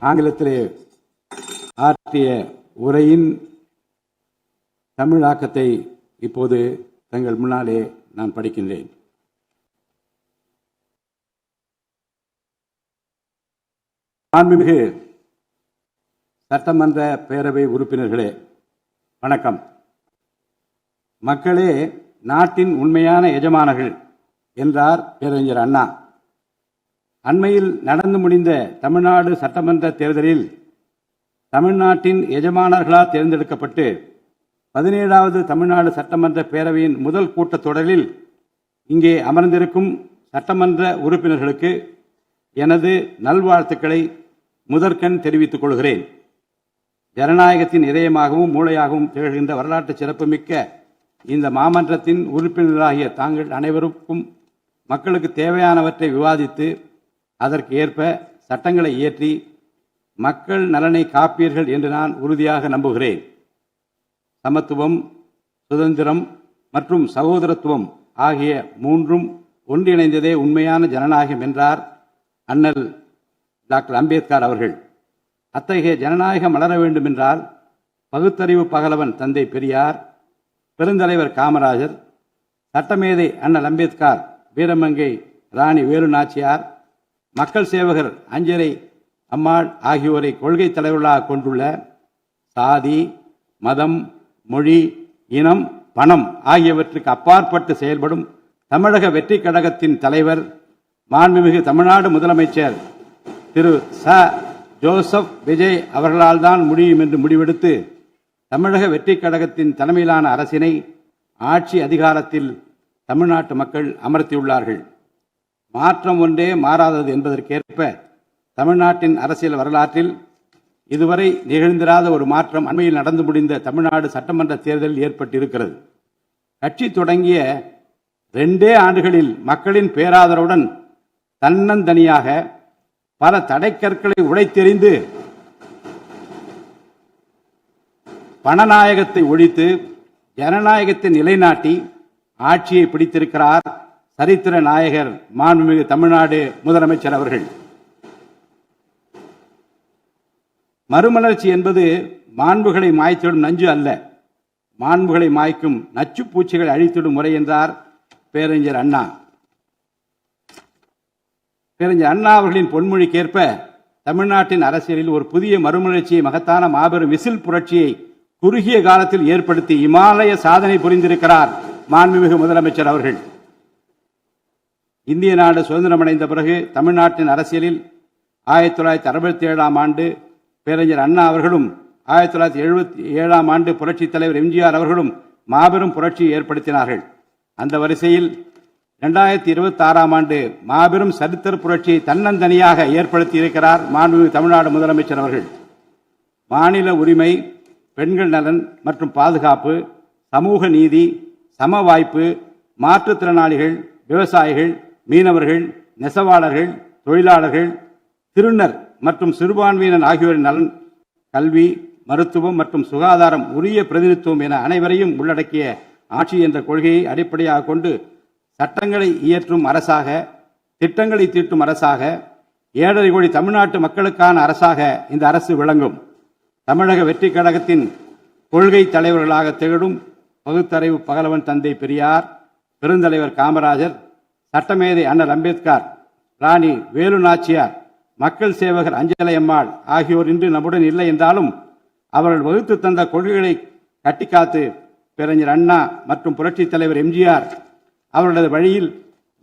ஆங்கிலத்திலே ஆற்றிய உரையின் தமிழாக்கத்தை இப்போது தங்கள் முன்னாலே நான் படிக்கின்றேன். மாண்புமிகு சட்டமன்ற பேரவை உறுப்பினர்களே, வணக்கம். மக்களே நாட்டின் உண்மையான எஜமானர்கள் என்றார் பேரறிஞர் அண்ணா. அண்மையில் நடந்து முடிந்த தமிழ்நாடு சட்டமன்ற தேர்தலில் தமிழ்நாட்டின் எஜமானர்களால் தேர்ந்தெடுக்கப்பட்டு 17வது தமிழ்நாடு சட்டமன்ற பேரவையின் முதல் கூட்டத்தொடரில் இங்கே அமர்ந்திருக்கும் சட்டமன்ற உறுப்பினர்களுக்கு எனது நல்வாழ்த்துக்களை முதற்கண் தெரிவித்துக் கொள்கிறேன். ஜனநாயகத்தின் இதயமாகவும் மூளையாகவும் திகழ்கின்ற வரலாற்று சிறப்புமிக்க இந்த மாமன்றத்தின் உறுப்பினர்களாகிய தாங்கள் அனைவருக்கும் மக்களுக்கு தேவையானவற்றை விவாதித்து அதற்கு ஏற்ப சட்டங்களை இயற்றி மக்கள் நலனை காப்பீர்கள் என்று நான் உறுதியாக நம்புகிறேன். சமத்துவம், சுதந்திரம் மற்றும் சகோதரத்துவம் ஆகிய மூன்றும் ஒன்றிணைந்ததே உண்மையான ஜனநாயகம் என்றார் அண்ணல் டாக்டர் அம்பேத்கர் அவர்கள். அத்தகைய ஜனநாயகம் வளர வேண்டும் என்றால் பகுத்தறிவு பகலவன் தந்தை பெரியார், பெருந்தலைவர் காமராஜர், சட்டமேதை அண்ணல் அம்பேத்கர், வீரமங்கை ராணி வேலு நாச்சியார், மக்கள் சேவகர் அஞ்சலை அம்மாள் ஆகியோரை கொள்கை தலைவர்களாக கொண்டுள்ள சாதி, மதம், மொழி, இனம், பணம் ஆகியவற்றுக்கு அப்பாற்பட்டு செயல்படும் தமிழக வெற்றி கழகத்தின் தலைவர் மாண்புமிகு தமிழ்நாடு முதலமைச்சர் திரு ச. ஜோசப் விஜய் அவர்களால் தான் முடியும் என்று முடிவெடுத்து தமிழக வெற்றி கழகத்தின் தலைமையிலான அரசினை ஆட்சி அதிகாரத்தில் தமிழ்நாட்டு மக்கள் அமர்த்தியுள்ளார்கள். மாற்றம் ஒன்றே மாறாதது என்பதற்கேற்ப தமிழ்நாட்டின் அரசியல் வரலாற்றில் இதுவரை நிகழ்ந்திராத ஒரு மாற்றம் அண்மையில் நடந்து முடிந்த தமிழ்நாடு சட்டமன்ற தேர்தலில் ஏற்பட்டிருக்கிறது. கட்சி தொடங்கிய 2 ஆண்டுகளில் மக்களின் பேராதரவுடன் தன்னந்தனியாக பல தடைக்கற்களை உடைத்தெறிந்து பணநாயகத்தை ஒழித்து ஜனநாயகத்தை நிலைநாட்டி ஆட்சியை பிடித்திருக்கிறார் சரித்திர நாயகர் மாண்புமிகு தமிழ்நாடு முதலமைச்சர் அவர்கள். மறுமலர்ச்சி என்பது மாண்புகளை மாய்த்திடும் நஞ்சு அல்ல, மாண்புகளை மாய்க்கும் நச்சு பூச்சிகளை அழித்திடும் முறை என்றார் பேரறிஞர் அண்ணா. பேரறிஞர் அண்ணா அவர்களின் பொன்மொழிக்கேற்ப தமிழ்நாட்டின் அரசியலில் ஒரு புதிய மறுமலர்ச்சியை, மகத்தான மாபெரும் விசில் புரட்சியை குறுகிய காலத்தில் ஏற்படுத்தி இமாலய சாதனை புரிந்திருக்கிறார் மாண்புமிகு முதலமைச்சர் அவர்கள். இந்திய நாடு சுதந்திரமடைந்த பிறகு தமிழ்நாட்டின் அரசியலில் 1967ஆம் ஆண்டு பேரறிஞர் அண்ணா அவர்களும் 1977ஆம் ஆண்டு புரட்சித் தலைவர் எம்ஜிஆர் அவர்களும் மாபெரும் புரட்சியை ஏற்படுத்தினார்கள். அந்த வரிசையில் 2026ஆம் ஆண்டு மாபெரும் சரித்திர புரட்சியை தன்னந்தனியாக ஏற்படுத்தி இருக்கிறார் மாண்புமிகு தமிழ்நாடு முதலமைச்சர் அவர்கள். மாநில உரிமை, பெண்கள் நலன் மற்றும் பாதுகாப்பு, சமூக நீதி, சம வாய்ப்பு, மாற்றுத்திறனாளிகள், விவசாயிகள், மீனவர்கள், நெசவாளர்கள், தொழிலாளர்கள், திருநர் மற்றும் சிறுபான்மையினர் ஆகியோரின் நலன், கல்வி, மருத்துவம் மற்றும் சுகாதாரம், உரிய பிரதிநிதித்துவம் என அனைவரையும் உள்ளடக்கிய ஆட்சி என்ற கொள்கையை அடிப்படையாக கொண்டு சட்டங்களை இயற்றும் அரசாக, திட்டங்களை தீட்டும் அரசாக, 7.5 கோடி தமிழ்நாட்டு மக்களுக்கான அரசாக இந்த அரசு விளங்கும். தமிழக வெற்றி கழகத்தின் கொள்கை தலைவர்களாக திகழும் பகுத்தறிவு பகலவன் தந்தை பெரியார், பெருந்தலைவர் காமராஜர், சட்டமேதை அண்ணல் அம்பேத்கர், ராணி வேலு நாச்சியார், மக்கள் சேவகர் அஞ்சலை அம்மாள் ஆகியோர் இன்று நம்முடன் இல்லை என்றாலும் அவர்கள் வகுத்து தந்த கொள்கைகளை கட்டிக்காத்து பேரறிஞர் அண்ணா மற்றும் புரட்சித் தலைவர் எம்ஜிஆர் அவர்களது வழியில்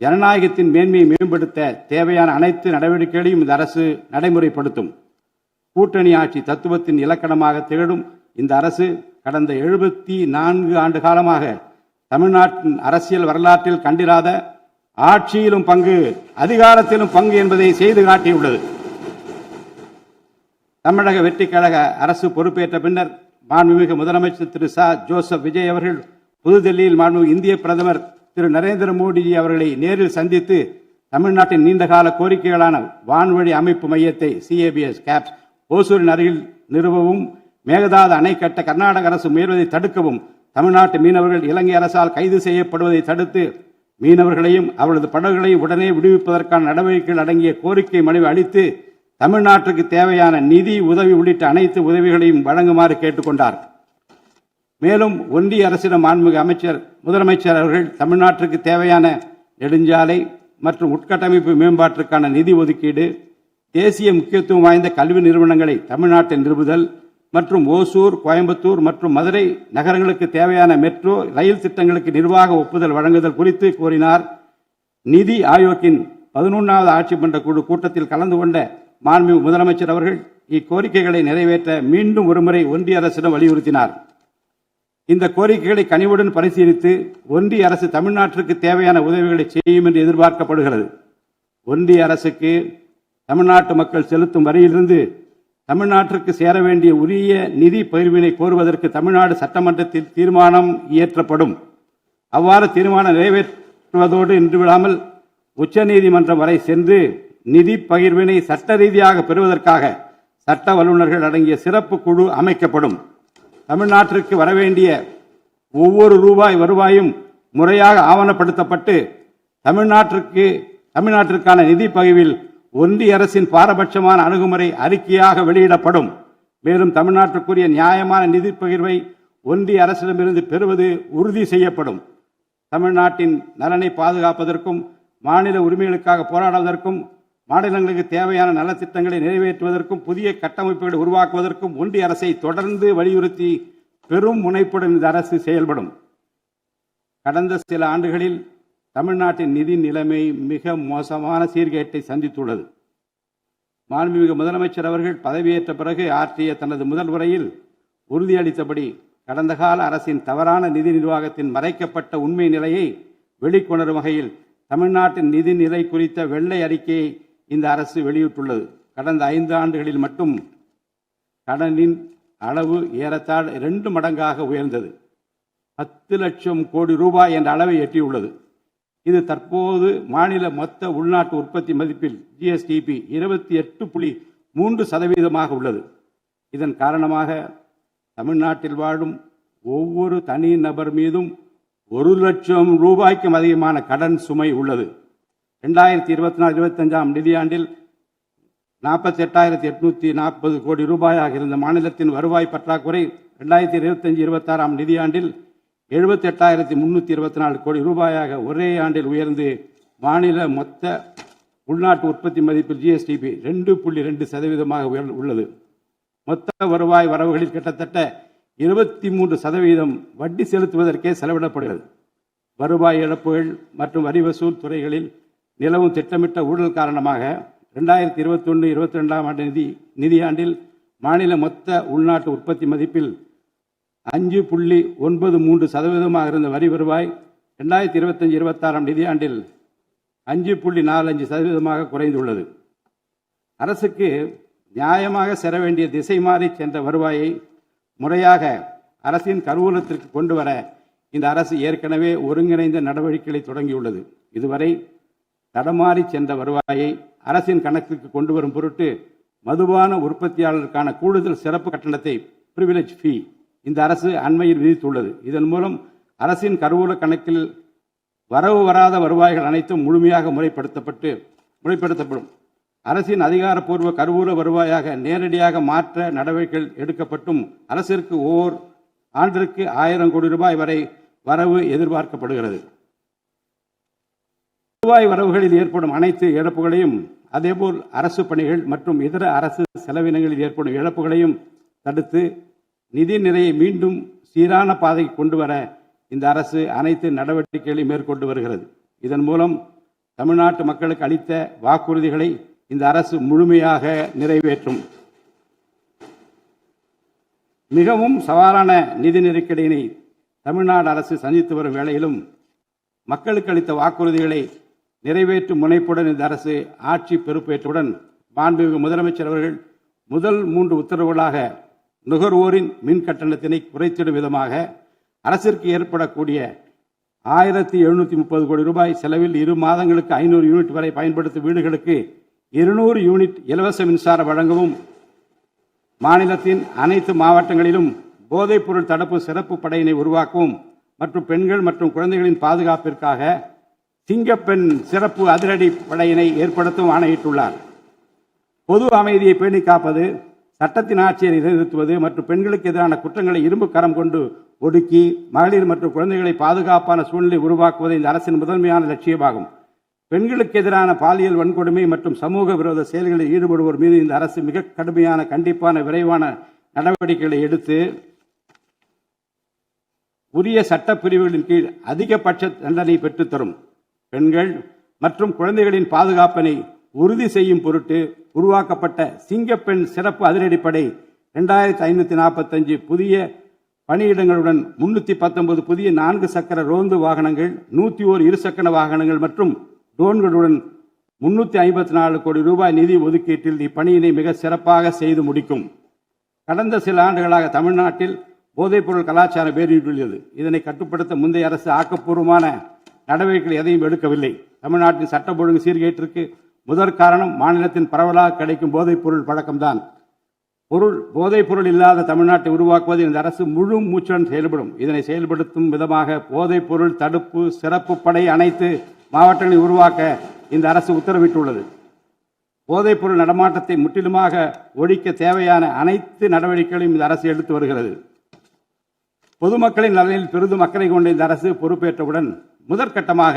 ஜனநாயகத்தின் மேன்மையை மேம்படுத்த தேவையான அனைத்து நடவடிக்கைகளையும் இந்த அரசு நடைமுறைப்படுத்தும். கூட்டணி ஆட்சி தத்துவத்தின் இலக்கணமாக திகழும் இந்த அரசு கடந்த 74 ஆண்டு காலமாக தமிழ்நாட்டின் அரசியல் வரலாற்றில் கண்டிராத ஆட்சியிலும் பங்கு, அதிகாரத்திலும் பங்கு என்பதை செய்து காட்டியுள்ளது. தமிழக வெற்றி கழக அரசு பொறுப்பேற்ற பின்னர் மாண்புமிகு முதலமைச்சர் திரு ச. ஜோசப் விஜய் அவர்கள் புதுதில்லியில் மாண்புமிகு இந்திய பிரதமர் திரு நரேந்திர மோடிஜி அவர்களை நேரில் சந்தித்து தமிழ்நாட்டின் நீண்டகால கோரிக்கைகளான வான்வழி அமைப்பு மையத்தை CABS கேப்ஸ் ஓசூரின் அருகில் நிறுவவும், மேகதாது அணை கட்ட கர்நாடக அரசு முயல்வதை தடுக்கவும், தமிழ்நாட்டு மீனவர்கள் இலங்கை அரசால் கைது செய்யப்படுவதை தடுத்து மீனவர்களையும் அவர்களது படகுகளையும் உடனே விடுவிப்பதற்கான நடவடிக்கைகள் அடங்கிய கோரிக்கை மனுவை அளித்து தமிழ்நாட்டுக்கு தேவையான நிதி உதவி உள்ளிட்ட அனைத்து உதவிகளையும் வழங்குமாறு கேட்டுக்கொண்டார். மேலும் ஒன்றிய அரசிடம் மாண்புமிகு முதலமைச்சர் அவர்கள் தமிழ்நாட்டிற்கு தேவையான நெடுஞ்சாலை மற்றும் உட்கட்டமைப்பு மேம்பாட்டிற்கான நிதி ஒதுக்கீடு, தேசிய முக்கியத்துவம் வாய்ந்த கல்வி நிறுவனங்களை தமிழ்நாட்டில் நிறுவுதல் மற்றும் ஓசூர், கோயம்புத்தூர் மற்றும் மதுரை நகரங்களுக்கு தேவையான மெட்ரோ ரயில் திட்டங்களுக்கு நிர்வாக ஒப்புதல் வழங்குதல் குறித்து கோரினார். நிதி ஆயோக்கின் 11வது ஆட்சி மன்ற குழு கூட்டத்தில் கலந்து கொண்ட மாண்புமிகு முதலமைச்சர் அவர்கள் இக்கோரிக்கைகளை நிறைவேற்ற மீண்டும் ஒருமுறை ஒன்றிய அரசிடம் வலியுறுத்தினார். இந்த கோரிக்கைகளை கனிவுடன் பரிசீலித்து ஒன்றிய அரசு தமிழ்நாட்டிற்கு தேவையான உதவிகளை செய்யும் என்று எதிர்பார்க்கப்படுகிறது. ஒன்றிய அரசுக்கு தமிழ்நாட்டு மக்கள் செலுத்தும் வரியிலிருந்து தமிழ்நாட்டிற்கு சேர வேண்டிய உரிய நிதி பகிர்வினை கோருவதற்கு தமிழ்நாடு சட்டமன்றத்தில் தீர்மானம் இயற்றப்படும். அவ்வாறு தீர்மானம் நிறைவேற்றுவதோடு நின்று விடாமல் உச்சநீதிமன்றம் வரை சென்று நிதி பகிர்வினை சட்ட ரீதியாக பெறுவதற்காக சட்ட வல்லுநர்கள் அடங்கிய சிறப்பு குழு அமைக்கப்படும். தமிழ்நாட்டிற்கு வரவேண்டிய ஒவ்வொரு ரூபாய் வருவாயும் முறையாக ஆவணப்படுத்தப்பட்டு தமிழ்நாட்டிற்கான நிதி பகிர்வில் ஒன்றிய அரசின் பாரபட்சமான அணுகுமுறை அறிக்கையாக வெளியிடப்படும். மேலும் தமிழ்நாட்டிற்குரிய நியாயமான நிதி பகிர்வை ஒன்றிய அரசிடமிருந்து பெறுவது உறுதி செய்யப்படும். தமிழ்நாட்டின் நலனை பாதுகாப்பதற்கும் மாநில உரிமைகளுக்காக போராடுவதற்கும் மாநிலங்களுக்கு தேவையான நலத்திட்டங்களை நிறைவேற்றுவதற்கும் புதிய கட்டமைப்புகளை உருவாக்குவதற்கும் ஒன்றிய அரசை தொடர்ந்து வலியுறுத்தி பெரும் முனைப்புடன் இந்த அரசு செயல்படும். கடந்த சில ஆண்டுகளில் தமிழ்நாட்டின் நிதி நிலைமை மிக மோசமான சீர்கேட்டை சந்தித்துள்ளது. மாண்புமிகு முதலமைச்சர் அவர்கள் பதவியேற்ற பிறகு ஆற்றிய தனது முதல் உரையில் உறுதியளித்தபடி கடந்த கால அரசின் தவறான நிதி நிர்வாகத்தின் மறைக்கப்பட்ட உண்மை நிலையை வெளிக்கொணரும் வகையில் தமிழ்நாட்டின் நிதி நிலை குறித்த வெள்ளை அறிக்கையை இந்த அரசு வெளியிட்டுள்ளது. கடந்த 5 ஆண்டுகளில் மட்டும் கடனின் அளவு ஏறத்தாழ 2 மடங்காக உயர்ந்தது. 10 லட்சம் கோடி ரூபாய் என்ற அளவை எட்டியுள்ளது. இது தற்போது மாநில மொத்த உள்நாட்டு உற்பத்தி மதிப்பில் GSDP 28.3% உள்ளது. இதன் காரணமாக தமிழ்நாட்டில் வாழும் ஒவ்வொரு தனி நபர் மீதும் 1 லட்சம் ரூபாய்க்கும் அதிகமான கடன் சுமை உள்ளது. 2024-25 நிதியாண்டில் 48,840 கோடி ரூபாயாக இருந்த மாநிலத்தின் வருவாய் பற்றாக்குறை 2025-26 நிதியாண்டில் 78,324 கோடி ரூபாயாக ஒரே ஆண்டில் உயர்ந்து மாநில மொத்த உள்நாட்டு உற்பத்தி மதிப்பில் GSDP 2.2% உள்ளது. மொத்த வருவாய் வரவுகளில் கிட்டத்தட்ட 23% வட்டி செலுத்துவதற்கே செலவிடப்படுகிறது. வருவாய் இழப்புகள் மற்றும் வரி வசூல் துறைகளில் நிலவும் திட்டமிட்ட ஊழல் காரணமாக 2021-22 நிதியாண்டில் மாநில மொத்த உள்நாட்டு உற்பத்தி மதிப்பில் 5.93% இருந்த வரி வருவாய் 2025-26 நிதியாண்டில் 5.45% குறைந்துள்ளது. அரசுக்கு நியாயமாக செல்ல வேண்டிய திசை மாறி சென்ற வருவாயை முறையாக அரசின் கருவூலத்திற்கு கொண்டு வர இந்த அரசு ஏற்கனவே ஒருங்கிணைந்த நடவடிக்கைகளை தொடங்கியுள்ளது. இதுவரை தடமாறி சென்ற வருவாயை அரசின் கணக்கிற்கு கொண்டு வரும் பொருட்டு மதுபான உற்பத்தியாளருக்கான கூடுதல் சிறப்பு கட்டணத்தை பிரிவிலேஜ் ஃபீ இந்த அரசு அண்மையில் விதித்துள்ளது. இதன் மூலம் அரசின் கருவூல கணக்கில் வரவு வராத வருவாய்கள் அனைத்தும் முழுமையாக முறைப்படுத்தப்படும். அரசின் அதிகாரப்பூர்வ கருவூல வருவாயாக நேரடியாக மாற்ற நடவடிக்கைகள் எடுக்கப்பட்டும் அரசிற்கு ஓர் ஆண்டிற்கு 1000 கோடி ரூபாய் வரை வரவு எதிர்பார்க்கப்படுகிறது. வருவாய் வரவுகளில் ஏற்படும் அனைத்து இழப்புகளையும் அதேபோல் அரசு பணிகள் மற்றும் இதர அரசு செலவினங்களில் ஏற்படும் இழப்புகளையும் தடுத்து நிதி நிறையை மீண்டும் சீரான பாதைக்கு கொண்டு வர இந்த அரசு அனைத்து நடவடிக்கைகளையும் மேற்கொண்டு வருகிறது. இதன் மூலம் தமிழ்நாட்டு மக்களுக்கு அளித்த வாக்குறுதிகளை இந்த அரசு முழுமையாக நிறைவேற்றும். மிகவும் சவாலான நிதி நெருக்கடியினை தமிழ்நாடு அரசு சந்தித்து வரும் வேளையிலும் மக்களுக்கு அளித்த வாக்குறுதிகளை நிறைவேற்றும் முனைப்புடன் இந்த அரசு ஆட்சி பொறுப்பேற்றவுடன் மாண்புமிகு முதலமைச்சர் அவர்கள் முதல் 3 உத்தரவுகளாக நுகர்வோரின் மின் கட்டணத்தினை குறைத்திடும் விதமாக அரசிற்கு ஏற்படக்கூடிய 1730 கோடி ரூபாய் செலவில் 2 மாதங்களுக்கு 500 யூனிட் வரை பயன்படுத்தும் வீடுகளுக்கு 200 யூனிட் இலவச மின்சாரம் வழங்கவும், மாநிலத்தின் அனைத்து மாவட்டங்களிலும் போதைப் பொருள் தடுப்பு சிறப்பு படையினை உருவாக்கவும் மற்றும் பெண்கள் மற்றும் குழந்தைகளின் பாதுகாப்பிற்காக சிங்கப்பெண் சிறப்பு அதிரடி படையினை ஏற்படுத்தவும் ஆணையிட்டுள்ளார். பொது அமைதியை பேணி காப்பது, சட்டத்தின் ஆட்சியை நிலைநிறுத்துவது மற்றும் பெண்களுக்கு எதிரான குற்றங்களை இரும்பு கரம் கொண்டு ஒடுக்கி மகளிர் மற்றும் குழந்தைகளை பாதுகாப்பான சூழ்நிலை உருவாக்குவது இந்த அரசின் முதன்மையான லட்சியமாகும். பெண்களுக்கு எதிரான பாலியல் வன்கொடுமை மற்றும் சமூக விரோத செயல்களில் ஈடுபடுவோர் மீது இந்த அரசு மிக கடுமையான, கண்டிப்பான, விரைவான நடவடிக்கைகளை எடுத்து உரிய சட்ட பிரிவுகளின் கீழ் அதிகபட்ச தண்டனை பெற்றுத்தரும். பெண்கள் மற்றும் குழந்தைகளின் பாதுகாப்பினை உறுதி செய்யும் பொருட்டு உருவாக்கப்பட்ட சிங்கப்பெண் சிறப்பு அதிரடிப்படை 2545 புதிய பணியிடங்களுடன் 319 புதிய 4 சக்கர ரோந்து வாகனங்கள், 101 இருசக்கர வாகனங்கள் மற்றும் ட்ரோன்களுடன் 354 கோடி ரூபாய் நிதி ஒதுக்கீட்டில் இப்பணியினை மிக சிறப்பாக செய்து முடிக்கும். கடந்த சில ஆண்டுகளாக தமிழ்நாட்டில் போதைப்பொருள் கலாச்சாரம் வேரூன்றியுள்ளது. இதனை கட்டுப்படுத்த முந்தைய அரசு ஆக்கப்பூர்வமான நடவடிக்கைகள் எதையும் எடுக்கவில்லை. தமிழ்நாட்டின் சட்டம் ஒழுங்கு சீர்கேட்டிற்கு முதற் காரணம் மாநிலத்தின் பரவலாக கிடைக்கும் போதைப்பொருள் பழக்கம்தான். போதைப்பொருள் இல்லாத தமிழ்நாட்டை உருவாக்குவது இந்த அரசு முழு மூச்சுடன் செயல்படும். இதனை செயல்படுத்தும் விதமாக போதைப்பொருள் தடுப்பு சிறப்பு படை அனைத்து மாவட்டங்களை உருவாக்க இந்த அரசு உத்தரவிட்டுள்ளது. போதைப்பொருள் நடமாட்டத்தை முற்றிலுமாக ஒழிக்க தேவையான அனைத்து நடவடிக்கைகளையும் இந்த அரசு எடுத்து வருகிறது. பொதுமக்களின் நலனில் பெரிதும் அக்கறை கொண்ட இந்த அரசு பொறுப்பேற்றவுடன் முதற்கட்டமாக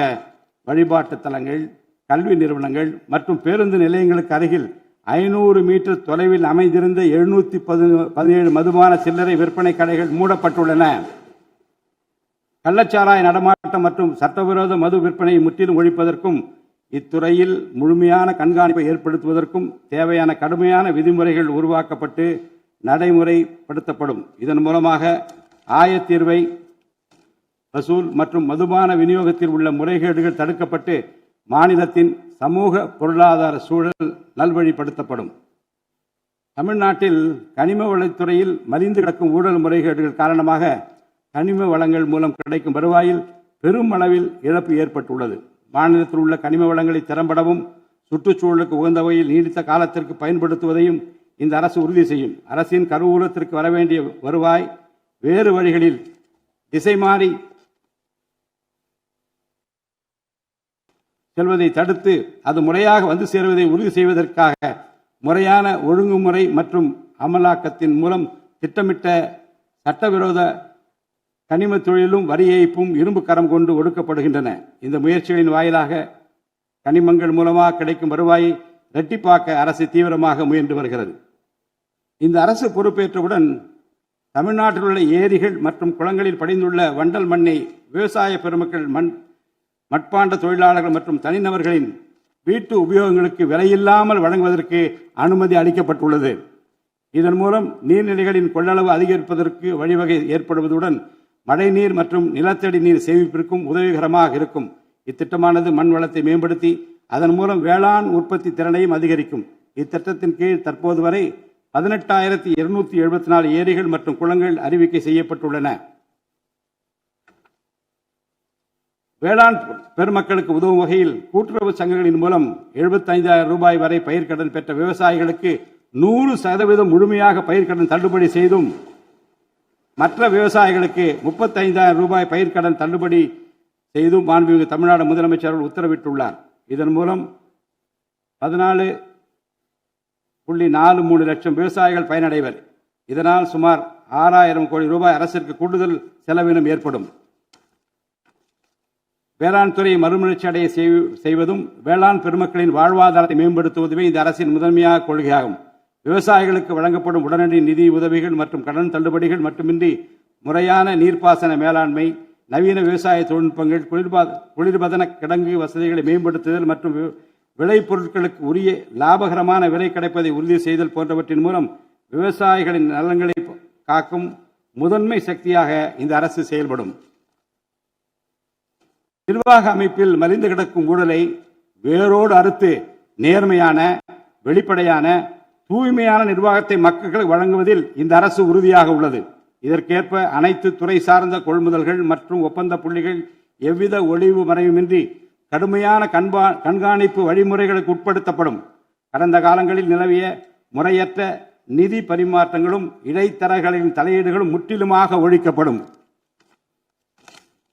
வழிபாட்டு தலங்கள், கல்வி நிறுவனங்கள் மற்றும் பேருந்து நிலையங்களுக்கு அருகில் 500 மீட்டர் தொலைவில் அமைந்திருந்த 717 மதுபான சில்லறை விற்பனை கடைகள் மூடப்பட்டுள்ளன. கள்ளச்சாராய நடமாட்டம் மற்றும் சட்டவிரோத மது விற்பனையை முற்றிலும் ஒழிப்பதற்கும் இத்துறையில் முழுமையான கண்காணிப்பை ஏற்படுத்துவதற்கும் தேவையான கடுமையான விதிமுறைகள் உருவாக்கப்பட்டு நடைமுறைப்படுத்தப்படும். இதன் மூலமாக ஆயத்தீர்வை வசூல் மற்றும் மதுபான விநியோகத்தில் உள்ள முறைகேடுகள் தடுக்கப்பட்டு மாநிலத்தின் சமூக பொருளாதார சூழல் நல்வழிப்படுத்தப்படும். தமிழ்நாட்டில் கனிம வளத்துறையில் மலிந்து கிடக்கும் ஊழல் முறைகேடுகள் காரணமாக கனிம வளங்கள் மூலம் கிடைக்கும் வருவாயில் பெரும் அளவில் இழப்பு ஏற்பட்டுள்ளது. மாநிலத்தில் உள்ள கனிம வளங்களை திறம்படவும் சுற்றுச்சூழலுக்கு உகந்த வகையில் நீடித்த காலத்திற்கு பயன்படுத்துவதையும் இந்த அரசு உறுதி செய்யும். அரசின் கருவூலத்திற்கு வரவேண்டிய வருவாய் வேறு வழிகளில் திசை மாறி செல்வதை தடுத்து அது முறையாக வந்து சேருவதை உறுதி செய்வதற்காக முறையான ஒழுங்குமுறை மற்றும் அமலாக்கத்தின் மூலம் திட்டமிட்ட சட்டவிரோத கனிம தொழிலும் வரி ஏய்ப்பும் இரும்பு கரம் கொண்டு ஒடுக்கப்படுகின்றன. இந்த முயற்சிகளின் வாயிலாக கனிமங்கள் மூலமாக கிடைக்கும் வருவாயை இரட்டிப்பாக்க அரசு தீவிரமாக முயன்று வருகிறது. இந்த அரசு பொறுப்பேற்றவுடன் தமிழ்நாட்டில் உள்ள ஏரிகள் மற்றும் குளங்களில் படிந்துள்ள வண்டல் மண்ணை விவசாய பெருமக்கள், மட்பாண்ட தொழிலாளர்கள் மற்றும் தனிநபர்களின் வீட்டு உபயோகங்களுக்கு விலையில்லாமல் வழங்குவதற்கு அனுமதி அளிக்கப்பட்டுள்ளது. இதன் மூலம் நீர்நிலைகளின் கொள்ளளவு அதிகரிப்பதற்கு வழிவகை ஏற்படுவதுடன் மழைநீர் மற்றும் நிலத்தடி நீர் சேமிப்பிற்கும் உதவிகரமாக இருக்கும். இத்திட்டமானது மண் வளத்தை மேம்படுத்தி அதன் மூலம் வேளாண் உற்பத்தி திறனையும் அதிகரிக்கும். இத்திட்டத்தின் கீழ் தற்போது வரை 18,274 ஏரிகள் மற்றும் குளங்கள் அறிவிக்கை செய்யப்பட்டுள்ளன. வேளாண் பெருமக்களுக்கு உதவும் வகையில் கூட்டுறவு சங்கங்களின் மூலம் 75,000 ரூபாய் வரை பயிர்க்கடன் பெற்ற விவசாயிகளுக்கு 100% முழுமையாக பயிர்க்கடன் தள்ளுபடி செய்தும், மற்ற விவசாயிகளுக்கு 35,000 ரூபாய் பயிர்க்கடன் தள்ளுபடி செய்தும் மாண்புமிகு தமிழ்நாடு முதலமைச்சர் உத்தரவிட்டுள்ளார். இதன் மூலம் 14.43 லட்சம் விவசாயிகள் பயனடைவர். இதனால் சுமார் 6,000 கோடி ரூபாய் அரசிற்கு கூடுதல் செலவினம் ஏற்படும். வேளாண் துறையை மறுமலர்ச்சி அடைய செய்வதும் வேளாண் பெருமக்களின் வாழ்வாதாரத்தை மேம்படுத்துவதுமே இந்த அரசின் முதன்மையாக கொள்கையாகும். விவசாயிகளுக்கு வழங்கப்படும் உடனடி நிதி உதவிகள் மற்றும் கடன் தள்ளுபடிகள் மட்டுமின்றி முறையான நீர்ப்பாசன மேலாண்மை, நவீன விவசாய தொழில்நுட்பங்கள், குளிர்பதன கிடங்கு வசதிகளை மேம்படுத்துதல் மற்றும் விளைபொருட்களுக்கு உரிய லாபகரமான விலை கிடைப்பதை உறுதி செய்தல் போன்றவற்றின் மூலம் விவசாயிகளின் நலன்களை காக்கும் முதன்மை சக்தியாக இந்த அரசு செயல்படும். நிர்வாக அமைப்பில் மலிந்து கிடக்கும் ஊழலை வேரோடு அறுத்து நேர்மையான, வெளிப்படையான, தூய்மையான நிர்வாகத்தை மக்களுக்கு வழங்குவதில் இந்த அரசு உறுதியாக உள்ளது. இதற்கேற்ப அனைத்து துறை சார்ந்த கொள்முதல்கள் மற்றும் ஒப்பந்த புள்ளிகள் எவ்வித ஒளிவு மறைவுமின்றி கடுமையான கண்காணிப்பு வழிமுறைகளுக்கு உட்படுத்தப்படும். கடந்த காலங்களில் நிலவிய முறையற்ற நிதி பரிமாற்றங்களும் இடைத்தரகர்களின் தலையீடுகளும் முற்றிலுமாக ஒழிக்கப்படும்.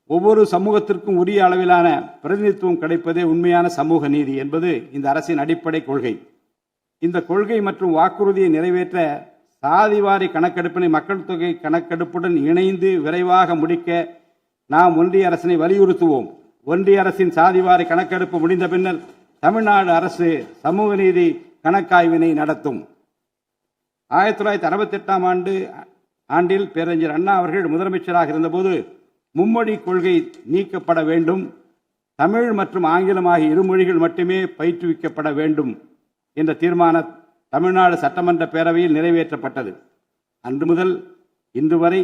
ஒவ்வொரு சமூகத்திற்கும் உரிய அளவிலான பிரதிநிதித்துவம் கிடைப்பதே உண்மையான சமூக நீதி என்பது இந்த அரசின் அடிப்படை கொள்கை. இந்த கொள்கை மற்றும் வாக்குறுதியை நிறைவேற்ற சாதிவாரி கணக்கெடுப்பினை மக்கள் தொகை கணக்கெடுப்புடன் இணைந்து விரைவாக முடிக்க நாம் ஒன்றிய அரசினை வலியுறுத்துவோம். ஒன்றிய அரசின் சாதிவாரி கணக்கெடுப்பு முடிந்த பின்னர் தமிழ்நாடு அரசு சமூக நீதி கணக்காய்வினை நடத்தும். 1968 ஆண்டில் பேரறிஞர் அண்ணா அவர்கள் முதலமைச்சராக இருந்தபோது மும்மொழி கொள்கை நீக்கப்பட வேண்டும், தமிழ் மற்றும் ஆங்கிலம் ஆகிய இருமொழிகள் மட்டுமே பயிற்றுவிக்கப்பட வேண்டும் என்ற தீர்மானம் தமிழ்நாடு சட்டமன்ற பேரவையில் நிறைவேற்றப்பட்டது. அன்று முதல் இன்று வரை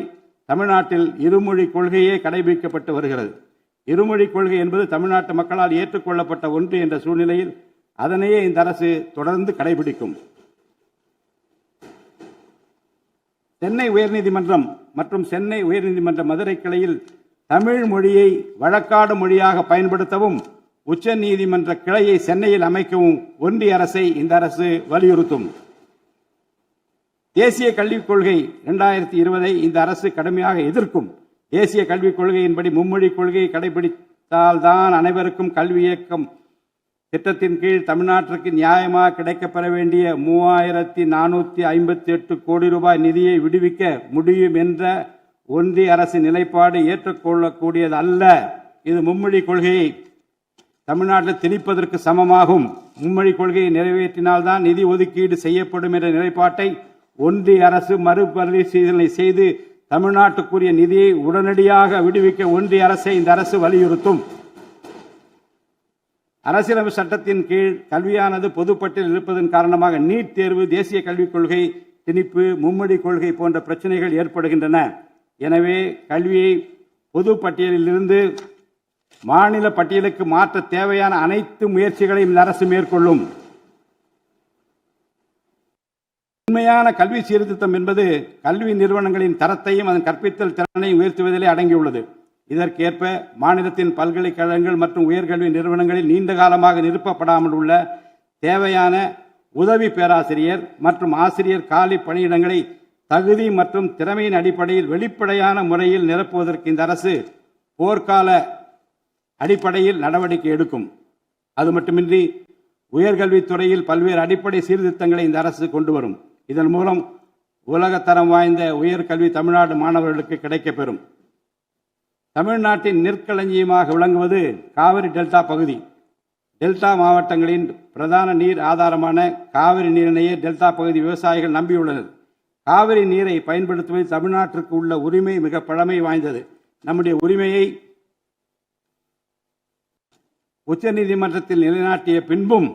தமிழ்நாட்டில் இருமொழி கொள்கையே கடைபிடிக்கப்பட்டு வருகிறது. இருமொழி கொள்கை என்பது தமிழ்நாட்டு மக்களால் ஏற்றுக்கொள்ளப்பட்ட ஒன்று என்ற சூழ்நிலையில் அதனையே இந்த அரசு தொடர்ந்து கடைபிடிக்கும். சென்னை உயர்நீதிமன்றம் மற்றும் சென்னை உயர்நீதிமன்ற மதுரை கிளையில் தமிழ் மொழியை வழக்காடு மொழியாக பயன்படுத்தவும் உச்ச நீதிமன்ற கிளையை சென்னையில் அமைக்கவும் ஒன்றிய அரசை இந்த அரசு வலியுறுத்தும். தேசிய கல்விக் கொள்கை 2020 இந்த அரசு கடுமையாக எதிர்க்கும். தேசிய கல்விக் கொள்கையின்படி மும்மொழி கொள்கையை கடைபிடித்தால்தான் அனைவருக்கும் கல்வி இயக்கம் திட்டத்தின் கீழ் தமிழ்நாட்டிற்கு நியாயமாக கிடைக்கப்பெற வேண்டிய 3458 கோடி ரூபாய் நிதியை விடுவிக்க முடியும் என்ற ஒன்றிய அரசின் நிலைப்பாடு ஏற்றுக்கொள்ளக்கூடியது அல்ல. இது மும்மொழி கொள்கையை தமிழ்நாட்டில் திணிப்பதற்கு சமமாகும். மும்மொழி கொள்கையை நிறைவேற்றினால்தான் நிதி ஒதுக்கீடு செய்யப்படும் என்ற நிலைப்பாட்டை ஒன்றிய அரசு மறுபரிசீலனை செய்து தமிழ்நாட்டுக்குரிய நிதியை உடனடியாக விடுவிக்க ஒன்றிய அரசை இந்த அரசு வலியுறுத்தும். அரசியலமைப்பு சட்டத்தின் கீழ் கல்வியானது பொதுப்பட்டியல் இருப்பதன் காரணமாக நீட் தேர்வு, தேசிய கல்விக் கொள்கை திணிப்பு, மும்மொழி கொள்கை போன்ற பிரச்சனைகள் ஏற்படுகின்றன. எனவே கல்வியை பொது பட்டியலில் இருந்து மாநில பட்டியலுக்கு மாற்ற தேவையான அனைத்து முயற்சிகளையும் இந்த அரசு மேற்கொள்ளும். உண்மையான கல்வி சீர்திருத்தம் என்பது கல்வி நிறுவனங்களின் தரத்தையும் அதன் கற்பித்தல் திறனையும் உயர்த்துவதிலே அடங்கியுள்ளது. இதற்கேற்ப மாநிலத்தின் பல்கலைக்கழகங்கள் மற்றும் உயர்கல்வி நிறுவனங்களில் நீண்ட காலமாக நிரப்பப்படாமல் உள்ள தேவையான உதவி பேராசிரியர் மற்றும் ஆசிரியர் காலி பணியிடங்களை தகுதி மற்றும் திறமையின் அடிப்படையில் வெளிப்படையான முறையில் நிரப்புவதற்கு இந்த அரசு போர்க்கால அடிப்படையில் நடவடிக்கை எடுக்கும். அது மட்டுமின்றி உயர்கல்வித்துறையில் பல்வேறு அடிப்படை சீர்திருத்தங்களை இந்த அரசு கொண்டு வரும். இதன் மூலம் உலகத்தரம் வாய்ந்த உயர்கல்வி தமிழ்நாடு மாணவர்களுக்கு கிடைக்கப்பெறும். தமிழ்நாட்டின் நெற்களஞ்சியமாக விளங்குவது காவிரி டெல்டா பகுதி. டெல்டா மாவட்டங்களின் பிரதான நீர் ஆதாரமான காவிரி நீரினையே டெல்டா பகுதி விவசாயிகள் நம்பியுள்ளனர். காவிரி நீரை பயன்படுத்துவதில் தமிழ்நாட்டிற்கு உள்ள உரிமை மிக பழமை வாய்ந்தது. நம்முடைய உரிமையை உச்சநீதிமன்றத்தில் நிலைநாட்டிய பின்பும்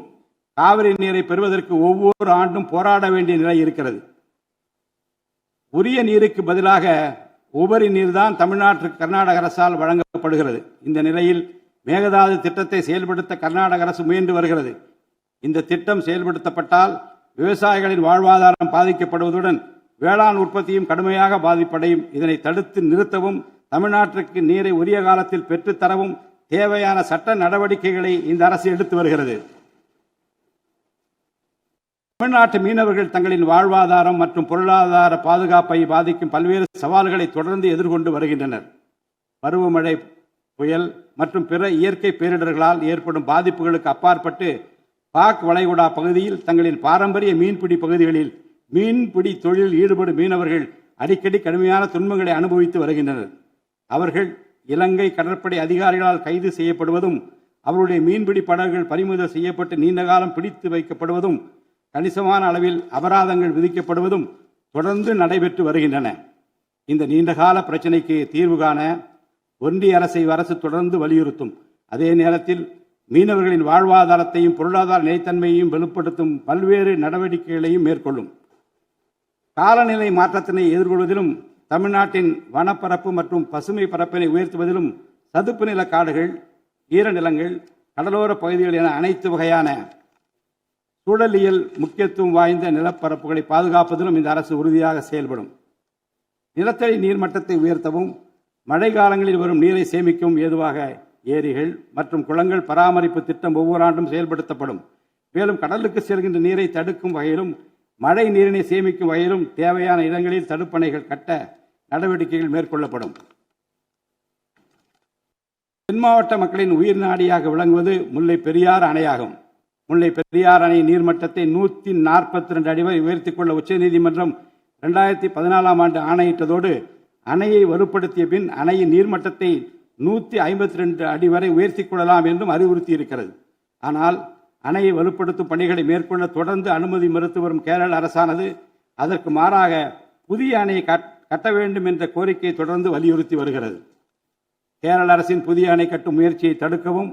காவிரி நீரை பெறுவதற்கு ஒவ்வொரு ஆண்டும் போராட வேண்டிய நிலை இருக்கிறது. உரிய நீருக்கு பதிலாக உபரி நீர்தான் தமிழ்நாட்டிற்கு கர்நாடக அரசால் வழங்கப்படுகிறது. இந்த நிலையில் மேகதாது திட்டத்தை செயல்படுத்த கர்நாடக அரசு முயன்று வருகிறது. இந்த திட்டம் செயல்படுத்தப்பட்டால் விவசாயிகளின் வாழ்வாதாரம் பாதிக்கப்படுவதுடன் வேளாண் உற்பத்தியும் கடுமையாக பாதிப்படையும். இதனை தடுத்து நிறுத்தவும் தமிழ்நாட்டிற்கு நீரை உரிய காலத்தில் பெற்றுத்தரவும் தேவையான சட்ட நடவடிக்கைகளை இந்த அரசு எடுத்து வருகிறது. தமிழ்நாட்டு மீனவர்கள் தங்களின் வாழ்வாதாரம் மற்றும் பொருளாதார பாதுகாப்பை பாதிக்கும் பல்வேறு சவால்களை தொடர்ந்து எதிர்கொண்டு வருகின்றனர். பருவமழை, புயல் மற்றும் பிற இயற்கை பேரிடர்களால் ஏற்படும் பாதிப்புகளுக்கு அப்பாற்பட்டு பாக் வளைகுடா பகுதியில் தங்களின் பாரம்பரிய மீன்பிடி பகுதிகளில் மீன்பிடி தொழிலில் ஈடுபடும் மீனவர்கள் அடிக்கடி கடுமையான துன்பங்களை அனுபவித்து வருகின்றனர். அவர்கள் இலங்கை கடற்படை அதிகாரிகளால் கைது செய்யப்படுவதும் அவருடைய மீன்பிடி படகுகள் பறிமுதல் செய்யப்பட்டு நீண்ட காலம் பிடித்து வைக்கப்படுவதும் கணிசமான அளவில் அபராதங்கள் விதிக்கப்படுவதும் தொடர்ந்து நடைபெற்று வருகின்றன. இந்த நீண்டகால பிரச்சினைக்கு தீர்வு காண ஒன்றிய அரசு தொடர்ந்து வலியுறுத்தும். அதே நேரத்தில் மீனவர்களின் வாழ்வாதாரத்தையும் பொருளாதார நிலைத்தன்மையையும் வலுப்படுத்தும் பல்வேறு நடவடிக்கைகளையும் மேற்கொள்ளும். காலநிலை மாற்றத்தினை எதிர்கொள்வதிலும் தமிழ்நாட்டின் வனப்பரப்பு மற்றும் பசுமை பரப்பினை உயர்த்துவதிலும் சதுப்பு நில காடுகள், ஈரநிலங்கள், கடலோர பகுதிகள் என அனைத்து வகையான சூழலியல் முக்கியத்துவம் வாய்ந்த நிலப்பரப்புகளை பாதுகாப்பதிலும் இந்த அரசு உறுதியாக செயல்படும். நிலத்தடி நீர்மட்டத்தை உயர்த்தவும் மழை காலங்களில் வரும் நீரை சேமிக்கவும் ஏதுவாக ஏரிகள் மற்றும் குளங்கள் பராமரிப்பு திட்டம் ஒவ்வொரு ஆண்டும் செயல்படுத்தப்படும். மேலும் கடலுக்கு செல்கின்ற நீரை தடுக்கும் வகையிலும் மழை நீரினை சேமிக்கும் வகையிலும் தேவையான இடங்களில் தடுப்பணைகள் கட்ட நடவடிக்கைகள் மேற்கொள்ளப்படும். தென் மாவட்ட மக்களின் உயிர் நாடியாக விளங்குவது முல்லை பெரியாறு அணையாகும். முல்லை பெரியார் அணை நீர்மட்டத்தை 142 அடி வரை உயர்த்திக் கொள்ள உச்சநீதிமன்றம் 2014ஆம் ஆண்டு ஆணையிட்டதோடு அணையை வலுப்படுத்திய பின் அணையின் நீர்மட்டத்தை 152 அடி வரை உயர்த்திக் கொள்ளலாம் என்றும் அறிவுறுத்தியிருக்கிறது. ஆனால் அணையை வலுப்படுத்தும் பணிகளை மேற்கொள்ள தொடர்ந்து அனுமதி மறுத்து வரும் கேரள அரசானது அதற்கு மாறாக புதிய அணையை கட்ட வேண்டும் என்ற கோரிக்கையை தொடர்ந்து வலியுறுத்தி வருகிறது. கேரள அரசின் புதிய அணை கட்டும் முயற்சியை தடுக்கவும்,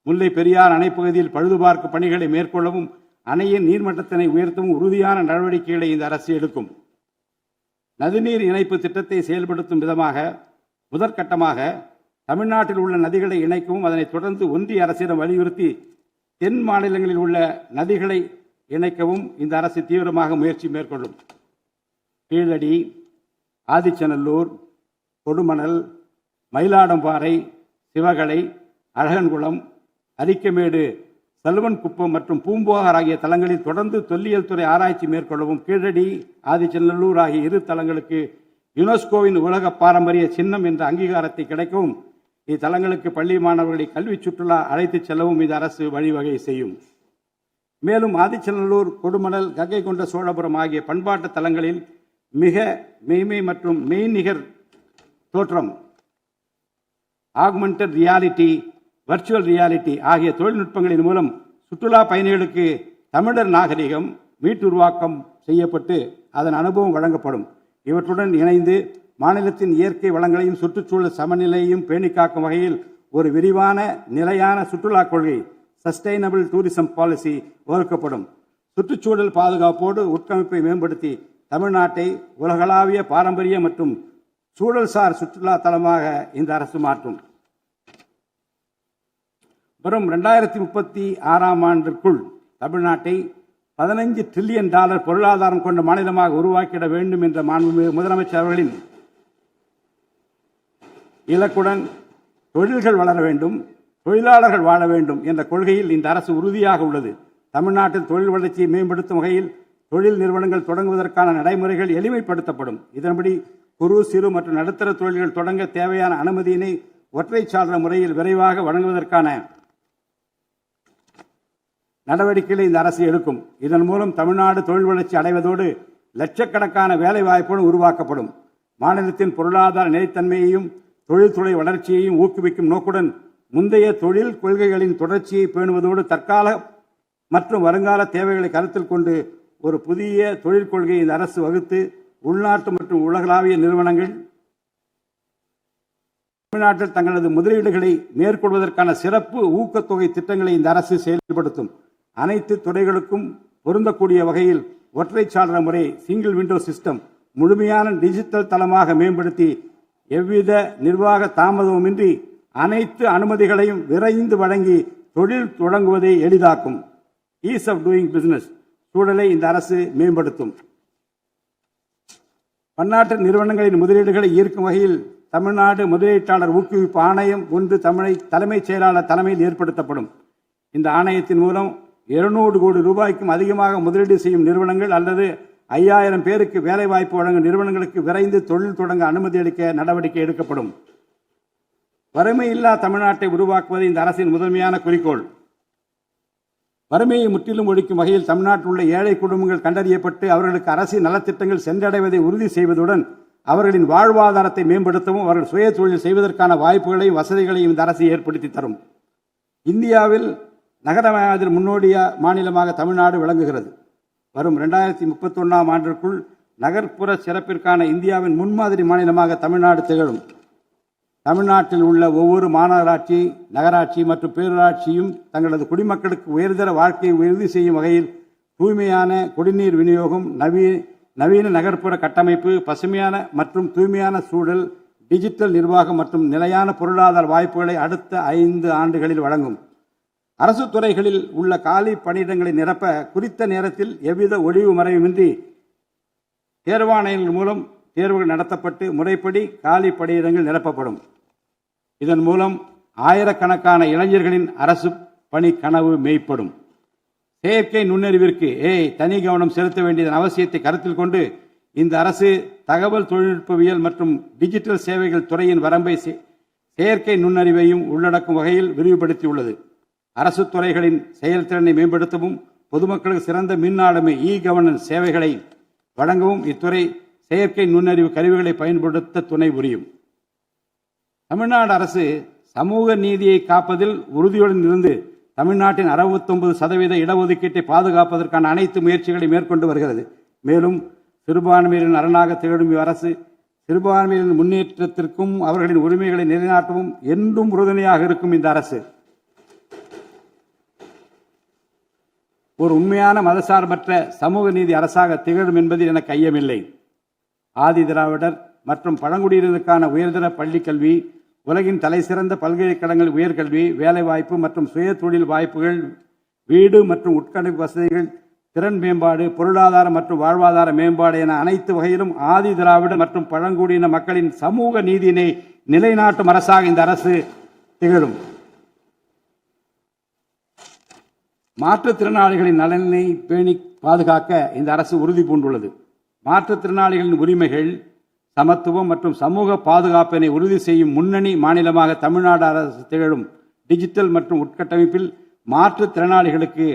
முல்லை பெரியார் அணைப்பகுதியில் பழுதுபார்க்கும் பணிகளை மேற்கொள்ளவும், அணையின் நீர்மட்டத்தினை உயர்த்தவும் உறுதியான நடவடிக்கைகளை இந்த அரசு எடுக்கும். நதிநீர் இணைப்பு திட்டத்தை செயல்படுத்தும் விதமாக முதற்கட்டமாக தமிழ்நாட்டில் உள்ள நதிகளை இணைக்கவும், அதனைத் தொடர்ந்து ஒன்றிய அரசிடம் வலியுறுத்தி தென் மாநிலங்களில் உள்ள நதிகளை இணைக்கவும் இந்த அரசு தீவிரமாக முயற்சி மேற்கொள்ளும். கீழடி, ஆதிச்சநல்லூர், கொடுமணல், மயிலாடம்பாறை, சிவகலை, அழகன்குளம், அரிக்கமேடு, சல்வன்குப்பம் மற்றும் பூம்புகார் ஆகிய தலங்களில் தொடர்ந்து தொல்லியல் துறை ஆராய்ச்சி மேற்கொள்ளவும், கீழடி, ஆதிச்சநல்லூர் ஆகிய இரு தலங்களுக்கு யுனெஸ்கோவின் உலக பாரம்பரிய சின்னம் என்ற அங்கீகாரத்தை கிடைக்கவும், இத்தலங்களுக்கு பள்ளி மாணவர்களை கல்வி சுற்றுலா அழைத்துச் செல்லவும் இந்த அரசு வழிவகை செய்யும். மேலும் ஆதிச்சநல்லூர், கொடுமணல், கங்கை கொண்ட சோழபுரம் ஆகிய பண்பாட்டு தலங்களில் மிக மெய்மை மற்றும் மெய்நிகர் தோற்றம், ஆக்மெண்டட் ரியாலிட்டி, வர்ச்சுவல் ரியாலிட்டி ஆகிய தொழில்நுட்பங்களின் மூலம் சுற்றுலா பயணிகளுக்கு தமிழர் நாகரிகம் மீட்டுருவாக்கம் செய்யப்பட்டு அதன் அனுபவம் வழங்கப்படும். இவற்றுடன் இணைந்து மாநிலத்தின் இயற்கை வளங்களையும் சுற்றுச்சூழல் சமநிலையையும் பேணிக்காக்கும் வகையில் ஒரு விரிவான நிலையான சுற்றுலா கொள்கை, சஸ்டைனபிள் டூரிசம் பாலிசி வகுக்கப்படும். சுற்றுச்சூழல் பாதுகாப்போடு உட்கமைப்பை மேம்படுத்தி தமிழ்நாட்டை உலகளாவிய பாரம்பரிய மற்றும் சூழல்சார் சுற்றுலா தலமாக இந்த அரசு மாற்றும். வரும் 2036ஆம் ஆண்டிற்குள் தமிழ்நாட்டை $15 டிரில்லியன் பொருளாதாரம் கொண்ட மாநிலமாக உருவாக்கிட வேண்டும் என்ற முதலமைச்சர் அவர்களின் இலக்குடன் தொழில்கள் வளர வேண்டும், தொழிலாளர்கள் வாழ வேண்டும் என்ற கொள்கையில் இந்த அரசு உறுதியாக உள்ளது. தமிழ்நாட்டில் தொழில் வளர்ச்சியை மேம்படுத்தும் வகையில் தொழில் நிறுவனங்கள் தொடங்குவதற்கான நடைமுறைகள் எளிமைப்படுத்தப்படும். இதன்படி குறு, சிறு மற்றும் நடுத்தர தொழில்கள் தொடங்க தேவையான அனுமதியினை ஒற்றைச்சாளர முறையில் விரைவாக வழங்குவதற்கான நடவடிக்கைகளை இந்த அரசு எடுக்கும். இதன் மூலம் தமிழ்நாடு தொழில் வளர்ச்சி அடைவதோடு லட்சக்கணக்கான வேலை வாய்ப்புகள் உருவாக்கப்படும். மாநிலத்தின் பொருளாதார நிலைத்தன்மையையும் தொழில்துறை வளர்ச்சியையும் ஊக்குவிக்கும் நோக்குடன் முந்தைய தொழில் கொள்கைகளின் தொடர்ச்சியை பேணுவதோடு தற்கால மற்றும் வருங்கால தேவைகளை கருத்தில் கொண்டு ஒரு புதிய தொழில் கொள்கையை இந்த அரசு வகுத்து உள்நாட்டு மற்றும் உலகளாவிய நிறுவனங்கள் தமிழ்நாட்டில் தங்களது முதலீடுகளை மேற்கொள்வதற்கான சிறப்பு ஊக்கத்தொகை திட்டங்களை இந்த அரசு செயல்படுத்தும். அனைத்து துறைகளுக்கும் பொருந்தக்கூடிய வகையில் ஒற்றைச்சாளர முறை, சிங்கிள் விண்டோ சிஸ்டம் முழுமையான டிஜிட்டல் தளமாக மேம்படுத்தி எவ்வித நிர்வாக தாமதமுமின்றி அனைத்து அனுமதிகளையும் விரைந்து வழங்கி தொழில் தொடங்குவதை எளிதாக்கும். ஈஸ் ஆஃப் டூயிங் பிசினஸ் சூழலை இந்த அரசு மேம்படுத்தும். பன்னாட்டு நிறுவனங்களின் முதலீடுகளை ஈர்க்கும் வகையில் தமிழ்நாடு முதலீட்டாளர் ஊக்குவிப்பு ஆணையம் ஒன்று தலைமைச் செயலாளர் தலைமையில் ஏற்படுத்தப்படும். இந்த ஆணையத்தின் மூலம் 200 கோடி ரூபாய்க்கும் அதிகமாக முதலீடு செய்யும் நிறுவனங்கள் அல்லது 5000 பேருக்கு வேலைவாய்ப்பு வழங்கும் நிறுவனங்களுக்கு விரைந்து தொழில் தொடங்க அனுமதி அளிக்க நடவடிக்கை எடுக்கப்படும். வறுமையில்லா தமிழ்நாட்டை உருவாக்குவது இந்த அரசின் முதன்மையான குறிக்கோள். வறுமையை முற்றிலும் ஒழிக்கும் வகையில் தமிழ்நாட்டில் உள்ள ஏழை குடும்பங்கள் கண்டறியப்பட்டு அவர்களுக்கு அரசின் நலத்திட்டங்கள் சென்றடைவதை உறுதி செய்வதுடன் அவர்களின் வாழ்வாதாரத்தை மேம்படுத்தவும் அவர்கள் சுய தொழில் செய்வதற்கான வாய்ப்புகளையும் வசதிகளையும் இந்த அரசு ஏற்படுத்தி தரும். இந்தியாவில் நகரமயமாதல் முன்னோடிய மாநிலமாக தமிழ்நாடு விளங்குகிறது. வரும் 2031ஆம் ஆண்டிற்குள் நகர்ப்புற சிறப்பிற்கான இந்தியாவின் முன்மாதிரி மாநிலமாக தமிழ்நாடு திகழும். தமிழ்நாட்டில் உள்ள ஒவ்வொரு மாநகராட்சி, நகராட்சி மற்றும் பேரூராட்சியும் தங்களது குடிமக்களுக்கு உயர்தர வாழ்க்கையை உறுதி செய்யும் வகையில் தூய்மையான குடிநீர் விநியோகம், நவீன நகர்ப்புற கட்டமைப்பு, பசுமையான மற்றும் தூய்மையான சூழல், டிஜிட்டல் நிர்வாகம் மற்றும் நிலையான பொருளாதார வாய்ப்புகளை அடுத்த 5 ஆண்டுகளில் வழங்கும். அரசு துறைகளில் உள்ள காலி பணியிடங்களை நிரப்ப குறித்த நேரத்தில் எவ்வித ஒளிவு மறைவுமின்றி தேர்வாணையங்கள் மூலம் தேர்வுகள் நடத்தப்பட்டு முறைப்படி காலி பணியிடங்கள் நிரப்பப்படும். இதன் மூலம் ஆயிரக்கணக்கான இளைஞர்களின் அரசு பணி கனவு மெய்ப்படும். செயற்கை நுண்ணறிவிற்கு தனி கவனம் செலுத்த வேண்டியதன் அவசியத்தை கருத்தில் கொண்டு இந்த அரசு தகவல் தொழில்நுட்பவியல் மற்றும் டிஜிட்டல் சேவைகள் துறையின் வரம்பை செயற்கை நுண்ணறிவையும் உள்ளடக்கும் வகையில் விரிவுபடுத்தியுள்ளது. அரசு துறைகளின் செயல்திறனை மேம்படுத்தவும் பொதுமக்களுக்கு சிறந்த மின் ஆளுமை கவர்னன்ஸ் சேவைகளை வழங்கவும் இத்துறை செயற்கை நுண்ணறிவு கருவிகளை பயன்படுத்த துணை புரியும். தமிழ்நாடு அரசு சமூக நீதியை காப்பதில் உறுதியுடன் இருந்து தமிழ்நாட்டின் 69% இடஒதுக்கீட்டை பாதுகாப்பதற்கான அனைத்து முயற்சிகளை மேற்கொண்டு வருகிறது. மேலும் சிறுபான்மையினரின் அரணாக திகழும் அரசு சிறுபான்மையினரின் முன்னேற்றத்திற்கும் அவர்களின் உரிமைகளை நிலைநாட்டவும் என்றும் உறுதுணையாக இருக்கும். இந்த அரசு ஒரு உண்மையான மதசார்பற்ற சமூக நீதி அரசாக திகழும் என்பதில் எனக்கு ஐயமில்லை. ஆதி திராவிடர் மற்றும் பழங்குடியினருக்கான உயர்தர பள்ளிக்கல்வி, உலகின் தலைசிறந்த பல்கலைக்கழகங்கள் உயர்கல்வி, வேலைவாய்ப்பு மற்றும் சுய தொழில் வாய்ப்புகள், வீடு மற்றும் உட்கட்டமைப்பு வசதிகள், திறன் மேம்பாடு, பொருளாதார மற்றும் வாழ்வாதார மேம்பாடு என அனைத்து வகையிலும் ஆதி திராவிட மற்றும் பழங்குடியின மக்களின் சமூக நீதியினை நிலைநாட்டும் அரசாக இந்த அரசு திகழும். மாற்றுத்திறனாளிகளின் நலனை பேணி பாதுகாக்க இந்த அரசு உறுதி பூண்டுள்ளது. மாற்றுத்திறனாளிகளின் உரிமைகள், சமத்துவம் மற்றும் சமூக பாதுகாப்பினை உறுதி செய்யும் முன்னணி மாநிலமாக தமிழ்நாடு அரசு திகழும். டிஜிட்டல் மற்றும் உட்கட்டமைப்பில் மாற்றுத்திறனாளிகளுக்கு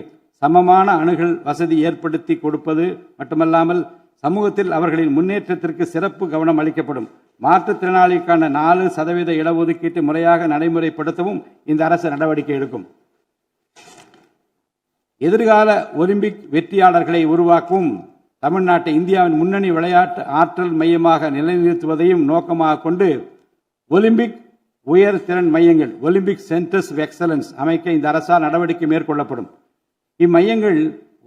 சமமான அணுகல் வசதி ஏற்படுத்தி கொடுப்பது மட்டுமல்லாமல் சமூகத்தில் அவர்களின் முன்னேற்றத்திற்கு சிறப்பு கவனம் அளிக்கப்படும். மாற்றுத்திறனாளிக்கான 4% இடஒதுக்கீட்டு முறையாக நடைமுறைப்படுத்தவும் இந்த அரசு நடவடிக்கை எடுக்கும். எதிர்கால ஒலிம்பிக் வெற்றியாளர்களை உருவாக்கவும் தமிழ்நாட்டை இந்தியாவின் முன்னணி விளையாட்டு ஆற்றல் மையமாக நிலைநிறுத்துவதையும் நோக்கமாக கொண்டு ஒலிம்பிக் உயர் திறன் மையங்கள் ஒலிம்பிக் சென்டர்ஸ் ஆஃப் எக்ஸலன்ஸ் அமைக்க இந்த அரசால் நடவடிக்கை மேற்கொள்ளப்படும். இம்மையங்கள்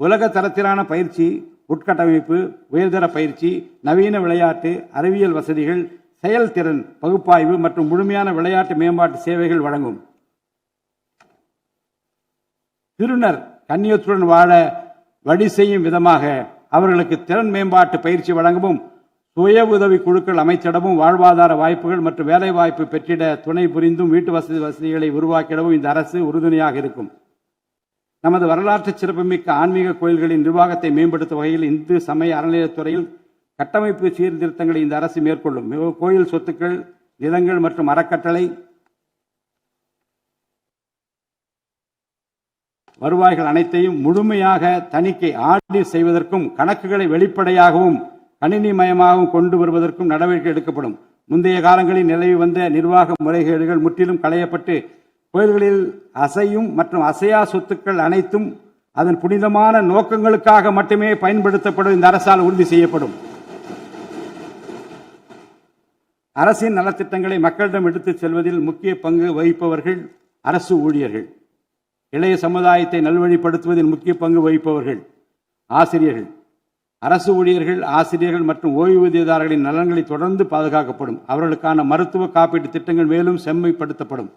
உலக தரத்திலான பயிற்சி, உட்கட்டமைப்பு, உயர்தர பயிற்சி, நவீன விளையாட்டு, அறிவியல் வசதிகள், செயல்திறன் பகுப்பாய்வு மற்றும் முழுமையான விளையாட்டு மேம்பாட்டு சேவைகள் வழங்கும். திருநர் கண்ணியத்துடன் வாழ வழி செய்யும் விதமாக அவர்களுக்கு திறன் மேம்பாட்டு பயிற்சி வழங்கவும், சுய உதவி குழுக்கள் அமைச்சிடவும், வாழ்வாதார வாய்ப்புகள் மற்றும் வேலை வாய்ப்பு பெற்றிட துணை புரிந்தும் வீட்டு வசதிகளை உருவாக்கிடவும் இந்த அரசு உறுதுணையாக இருக்கும். நமது வரலாற்று சிறப்புமிக்க ஆன்மீக கோயில்களின் நிர்வாகத்தை மேம்படுத்தும் வகையில் இந்து சமய அறநிலையத்துறையில் கட்டமைப்பு சீர்திருத்தங்களை இந்த அரசு மேற்கொள்ளும். கோயில் சொத்துக்கள், நிலங்கள் மற்றும் அறக்கட்டளை வருவாய்கள் அனைத்தையும் முழுமையாக தணிக்கை ஆடிட் செய்வதற்கும் கணக்குகளை வெளிப்படையாகவும் கணினிமயமாகவும் கொண்டு வருவதற்கும் நடவடிக்கை எடுக்கப்படும். முந்தைய காலங்களில் நிலவி வந்த நிர்வாக முறைகேடுகள் முற்றிலும் களையப்பட்டு கோயில்களில் அசையும் மற்றும் அசையா சொத்துக்கள் அனைத்தும் அதன் புனிதமான நோக்கங்களுக்காக மட்டுமே பயன்படுத்தப்படும் இந்த அரசால் உறுதி செய்யப்படும். அரசின் நலத்திட்டங்களை மக்களிடம் எடுத்துச் செல்வதில் முக்கிய பங்கு வகிப்பவர்கள் அரசு ஊழியர்கள். இளைய சமுதாயத்தை நல்வழிப்படுத்துவதில் முக்கிய பங்கு வகிப்பவர்கள் ஆசிரியர்கள். அரசு ஊழியர்கள், ஆசிரியர்கள் மற்றும் ஓய்வூதியதாரர்களின் நலன்களை தொடர்ந்து பாதுகாக்கப்படும். அவர்களுக்கான மருத்துவ காப்பீட்டு திட்டங்கள் மேலும் செம்மைப்படுத்தப்படும்.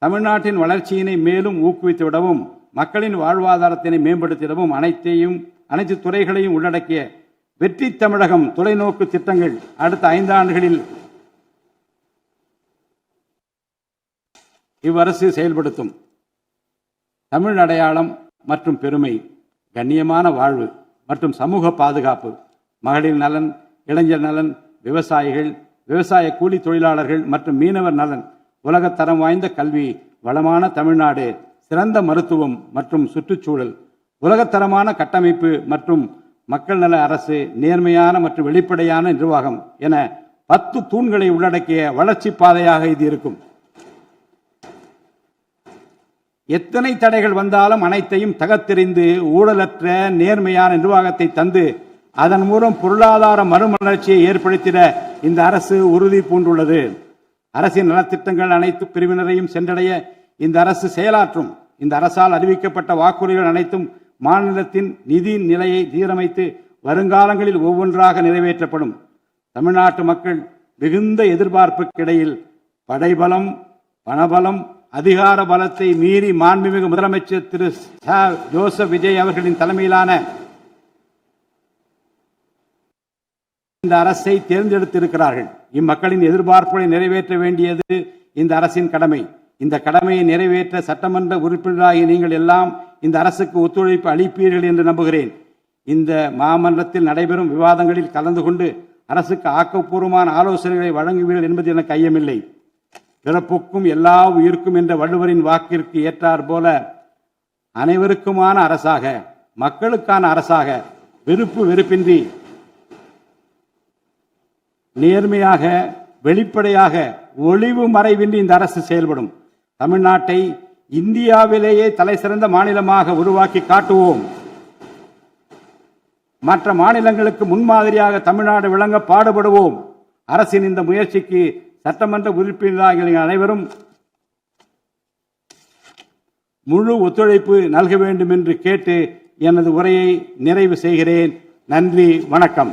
தமிழ்நாட்டின் வளர்ச்சியினை மேலும் ஊக்குவித்துவிடவும், மக்களின் வாழ்வாதாரத்தினை மேம்படுத்திடவும் அனைத்து துறைகளையும் உள்ளடக்கிய வெற்றி தமிழகம் தொலைநோக்கு திட்டங்கள் அடுத்த 5 ஆண்டுகளில் இவ்வரசு செயல்படுத்தும். தமிழ் அடையாளம் மற்றும் பெருமை, கண்ணியமான வாழ்வு மற்றும் சமூக பாதுகாப்பு, மகளிர் நலன், இளைஞர் நலன், விவசாயிகள், விவசாய கூலி தொழிலாளர்கள் மற்றும் மீனவர் நலன், உலகத்தரம் வாய்ந்த கல்வி, வளமான தமிழ்நாடு, சிறந்த மருத்துவம் மற்றும் சுற்றுச்சூழல், உலகத்தரமான கட்டமைப்பு மற்றும் மக்கள் நல அரசு, நேர்மையான மற்றும் வெளிப்படையான நிர்வாகம் என 10 தூண்களை உள்ளடக்கிய வளர்ச்சி பாதையாக இது இருக்கும். எத்தனை தடைகள் வந்தாலும் அனைத்தையும் தகர்த்தெறிந்து ஊழலற்ற நேர்மையான நிர்வாகத்தை தந்து அதன் மூலம் பொருளாதார மறுமலர்ச்சியை ஏற்படுத்திட இந்த அரசு உறுதி பூண்டுள்ளது. அரசின் நலத்திட்டங்கள் அனைத்து பிரிவினரையும் சென்றடைய இந்த அரசு செயலாற்றும். இந்த அரசால் அறிவிக்கப்பட்ட வாக்குறுதிகள் அனைத்தும் மாநிலத்தின் நிதி நிலையை சீரமைத்து வருங்காலங்களில் ஒவ்வொன்றாக நிறைவேற்றப்படும். தமிழ்நாட்டு மக்கள் மிகுந்த எதிர்பார்ப்புக்கிடையில் படைபலம், பணபலம், அதிகார பலத்தை மீறி மாண்புமிகு முதலமைச்சர் திரு ஜோசப் விஜய் அவர்களின் தலைமையிலான இந்த அரசை தேர்ந்தெடுத்திருக்கிறார்கள். இம்மக்களின் எதிர்பார்ப்புகளை நிறைவேற்ற வேண்டியது இந்த அரசின் கடமை. இந்த கடமையை நிறைவேற்ற சட்டமன்ற உறுப்பினராகிய நீங்கள் எல்லாம் இந்த அரசுக்கு ஒத்துழைப்பு அளிப்பீர்கள் என்று நம்புகிறேன். இந்த மாமன்றத்தில் நடைபெறும் விவாதங்களில் கலந்து கொண்டு அரசுக்கு ஆக்கப்பூர்வமான ஆலோசனைகளை வழங்குவீர்கள் என்பது எனக்கு ஐயமில்லை. பிறப்புக்கும் எல்லா உயிர்க்கும் என்ற வள்ளுவரின் வாக்கிற்கு ஏற்றார் போல அனைவருக்குமான அரசாக, மக்களுக்கான அரசாக, வெறுப்பு வெறுப்பின்றி நேர்மையாக, வெளிப்படையாக, ஒளிவு மறைவின்றி இந்த அரசு செயல்படும். தமிழ்நாட்டை இந்தியாவிலேயே தலை சிறந்த மாநிலமாக உருவாக்கி காட்டுவோம். மற்ற மாநிலங்களுக்கு முன்மாதிரியாக தமிழ்நாடு விளங்க பாடுபடுவோம். அரசின் இந்த முயற்சிக்கு சட்டமன்ற உறுப்பினர்கள் அனைவரும் முழு ஒத்துழைப்பு நல்க வேண்டும் என்று கேட்டு எனது உரையை நிறைவு செய்கிறேன். நன்றி, வணக்கம்.